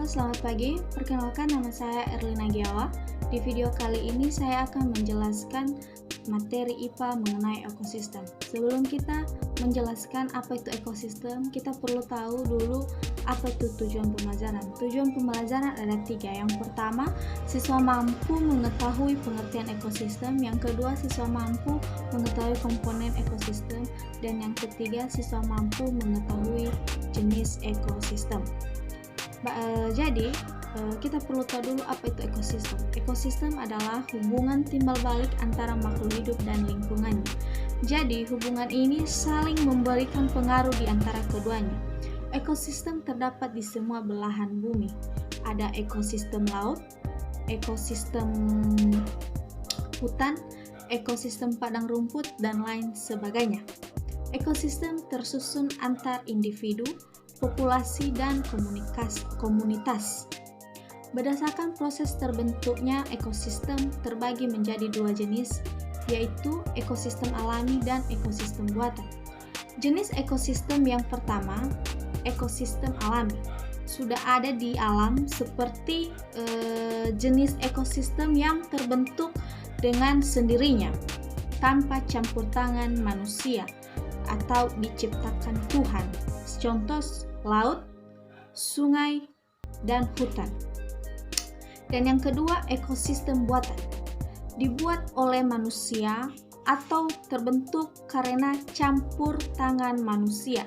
selamat pagi. Perkenalkan, nama saya Erlina Giawa. Di video kali ini saya akan menjelaskan materi IPA mengenai ekosistem. Sebelum kita menjelaskan apa itu ekosistem, kita perlu tahu dulu apa itu tujuan pembelajaran. Tujuan pembelajaran ada 3. Yang pertama, siswa mampu mengetahui pengertian ekosistem. Yang kedua, siswa mampu mengetahui komponen ekosistem. Dan yang ketiga, siswa mampu mengetahui jenis ekosistem. Jadi kita perlu tahu dulu apa itu ekosistem. Ekosistem adalah hubungan timbal balik antara makhluk hidup dan lingkungannya. Jadi hubungan ini saling memberikan pengaruh di antara keduanya. Ekosistem terdapat di semua belahan bumi. Ada ekosistem laut, ekosistem hutan, ekosistem padang rumput, dan lain sebagainya. Ekosistem tersusun antar individu, populasi, dan komunitas. Berdasarkan proses terbentuknya ekosistem terbagi menjadi 2 jenis, yaitu ekosistem alami dan ekosistem buatan. Jenis ekosistem yang pertama, ekosistem alami. Sudah ada di alam seperti jenis ekosistem yang terbentuk dengan sendirinya, tanpa campur tangan manusia atau diciptakan Tuhan. Contoh, laut, sungai, dan hutan. Dan yang kedua, ekosistem buatan. Dibuat oleh manusia atau terbentuk karena campur tangan manusia.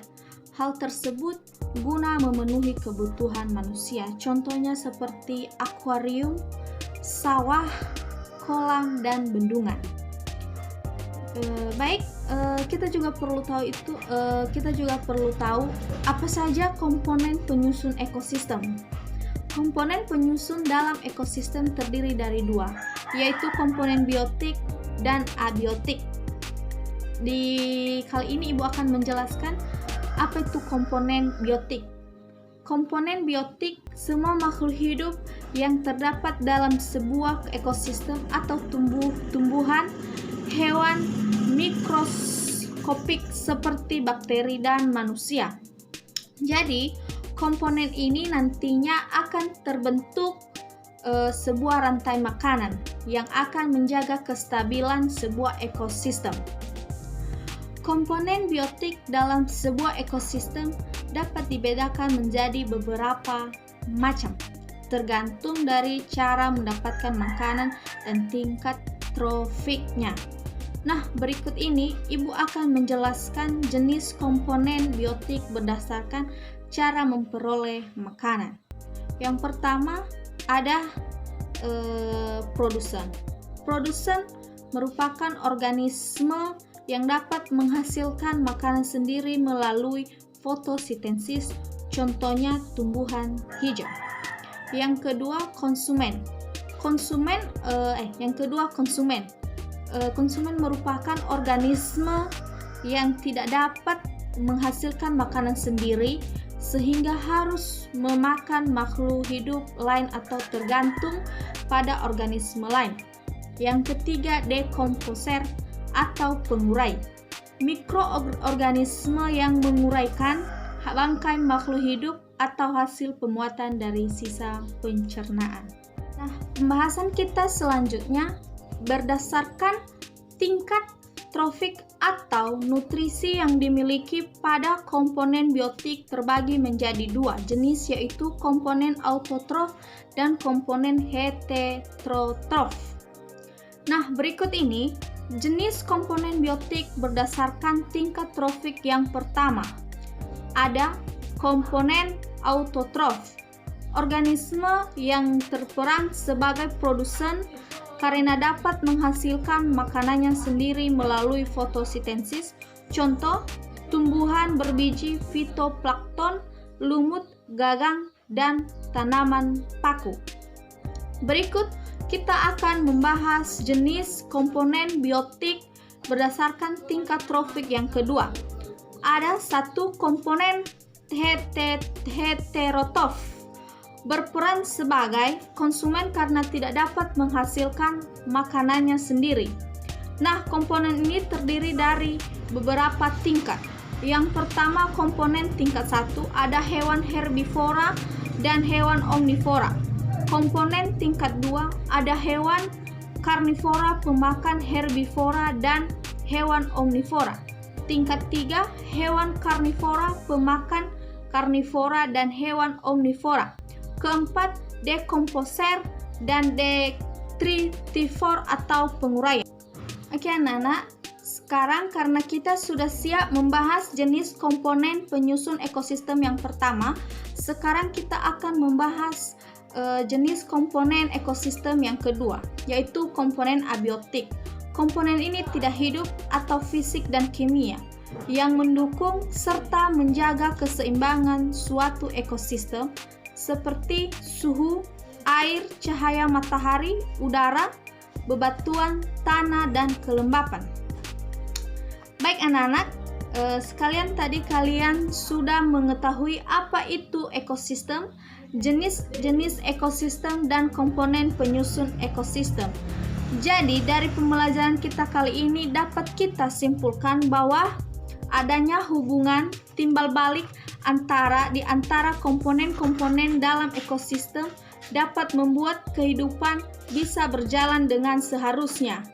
Hal tersebut guna memenuhi kebutuhan manusia. Contohnya seperti akuarium, sawah, kolam, dan bendungan. Kita juga perlu tahu apa saja komponen penyusun ekosistem. Komponen penyusun dalam ekosistem terdiri dari 2, yaitu komponen biotik dan abiotik. Di kali ini Ibu akan menjelaskan apa itu komponen biotik. Komponen biotik semua makhluk hidup yang terdapat dalam sebuah ekosistem atau tumbuhan, hewan mikroskopik seperti bakteri dan manusia. Jadi, komponen ini nantinya akan terbentuk sebuah rantai makanan yang akan menjaga kestabilan sebuah ekosistem. Komponen biotik dalam sebuah ekosistem dapat dibedakan menjadi beberapa macam, tergantung dari cara mendapatkan makanan dan tingkat trofiknya. Nah, berikut ini Ibu akan menjelaskan jenis komponen biotik berdasarkan cara memperoleh makanan. Yang pertama ada produsen. Produsen merupakan organisme yang dapat menghasilkan makanan sendiri melalui fotosintesis, contohnya tumbuhan hijau. Yang kedua konsumen. Konsumen merupakan organisme yang tidak dapat menghasilkan makanan sendiri sehingga harus memakan makhluk hidup lain atau tergantung pada organisme lain. Yang ketiga, dekomposer atau pengurai. Mikroorganisme yang menguraikan bangkai makhluk hidup atau hasil pemuatan dari sisa pencernaan. Nah, pembahasan kita selanjutnya berdasarkan tingkat trofik atau nutrisi yang dimiliki pada komponen biotik terbagi menjadi 2 jenis, yaitu komponen autotrof dan komponen heterotrof. Nah, berikut ini jenis komponen biotik berdasarkan tingkat trofik. Yang pertama, ada komponen autotrof. Organisme yang berperan sebagai produsen karena dapat menghasilkan makanannya sendiri melalui fotosintesis, contoh tumbuhan berbiji, fitoplankton, lumut, gagang, dan tanaman paku. Berikut kita akan membahas jenis komponen biotik berdasarkan tingkat trofik yang kedua. Ada 1 komponen heterotrof, berperan sebagai konsumen karena tidak dapat menghasilkan makanannya sendiri. Nah, komponen ini terdiri dari beberapa tingkat. Yang pertama, komponen tingkat 1 ada hewan herbivora dan hewan omnivora. Komponen tingkat 2 ada hewan karnivora pemakan herbivora dan hewan omnivora. Tingkat 3 hewan karnivora pemakan karnivora dan hewan omnivora. Keempat, dekomposer dan detritivor atau penguraian. Oke anak-anak, sekarang karena kita sudah siap membahas jenis komponen penyusun ekosistem yang pertama, sekarang kita akan membahas jenis komponen ekosistem yang kedua, yaitu komponen abiotik. Komponen ini tidak hidup atau fisik dan kimia yang mendukung serta menjaga keseimbangan suatu ekosistem seperti suhu, air, cahaya matahari, udara, bebatuan, tanah, dan kelembapan. Baik anak-anak, sekalian tadi kalian sudah mengetahui apa itu ekosistem, jenis-jenis ekosistem, dan komponen penyusun ekosistem. Jadi dari pembelajaran kita kali ini dapat kita simpulkan bahwa adanya hubungan timbal balik di antara komponen-komponen dalam ekosistem dapat membuat kehidupan bisa berjalan dengan seharusnya.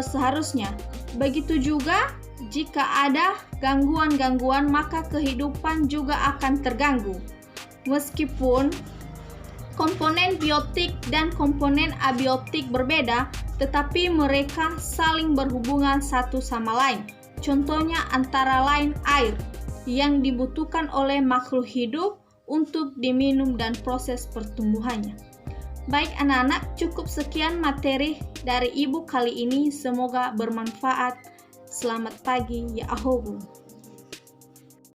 Seharusnya. Begitu juga jika ada gangguan-gangguan, maka kehidupan juga akan terganggu. Meskipun komponen biotik dan komponen abiotik berbeda, tetapi mereka saling berhubungan satu sama lain. Contohnya antara lain air yang dibutuhkan oleh makhluk hidup untuk diminum dan proses pertumbuhannya. Baik anak-anak, cukup sekian materi dari Ibu kali ini. Semoga bermanfaat. Selamat pagi, ya ahobu.